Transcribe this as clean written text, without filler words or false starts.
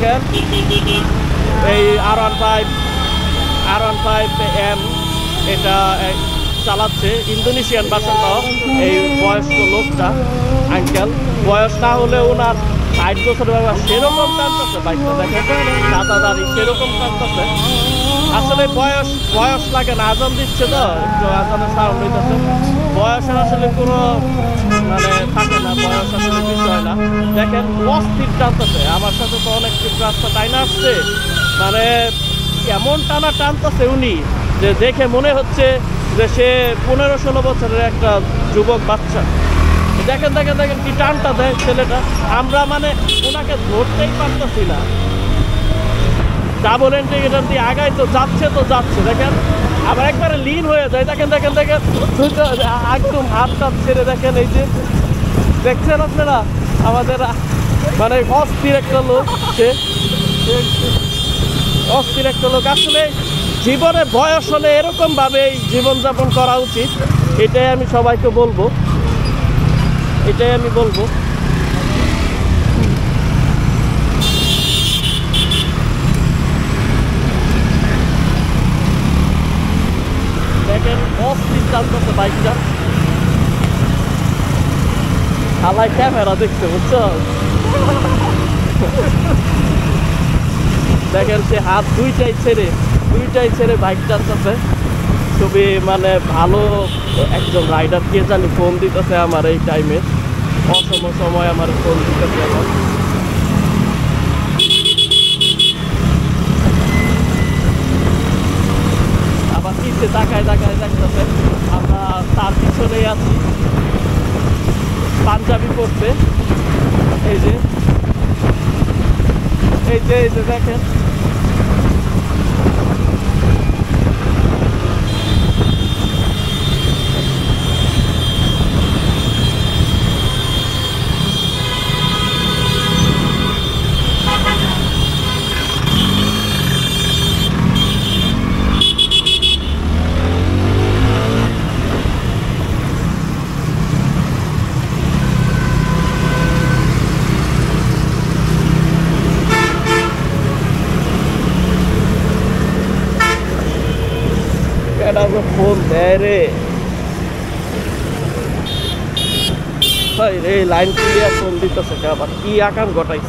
দেখেন এই R15M এটা চালাচ্ছে ইন্দোনেশিয়ান বাসিন্দা এই বয়স্ক লোকটা আঙ্কেল। বয়স না হলে ওনার 60 বছর বয়স, সেরকম টানতেছে বাইকটা। দেখেন সাদা দাড়ি, সেরকম টানতেছে। আসলে বয়স লাগে না, আজান দিচ্ছে তো, একটু আজানের সাউন্ড হইতেছে। বয়সের আসলে কোনো মানে থাকে না, বয়স আসলে বিষয় না। দেখেন অস্থির টানতেছে, আমার সাথে তো অনেক রাস্তা টাইনা আসছে, মানে এমন টানা টানতেছে উনি যে দেখে মনে হচ্ছে যে সে 15-16 বছরের একটা যুবক বাচ্চা। দেখেন দেখেন দেখেন কি টানটা দেয় ছেলেটা, আমরা মানে ওনাকে ধরতেই পারতেছি না। ডাবল ইন্ডিকেটর দিয়ে আগাই তো যাচ্ছে দেখেন, আবার একবারে লিন হয়ে যায়। দেখেন দেখেন দেখেন একদম হাত ছেড়ে দেখেন, এই যে দেখছেন আপনারা আমাদের মানে অস্থির একটা লোক, সে অস্থির একটা লোক। আসলে জীবনে বয়স হলে এরকমভাবেই জীবনযাপন করা উচিত, এটাই আমি সবাইকে বলবো, এটাই আমি বলবো। দেখেন অস্থির চালতেছে বাইকটা, হালাই ক্যামেরা দেখতে, বুঝছো? দেখেন সে হাত দুইটাই ছেড়ে বাইক চালাচ্ছে। খুবই মানে ভালো একজন রাইডার, কে জানি ফোন দিতেছে আমার এই টাইমে, অসম সময় আমার ফোন দিতেছে আমার। আবার পিছিয়ে তাকায় দেখতেছে, আমরা তার পিছনেই আছি, পাঞ্জাবি পড়ছে। এই যে দেখেন ফোন দেয় রে, লাইন ক্লিয়ার ফোন দিতেছে, আবার কি আকাম ঘটাইছে।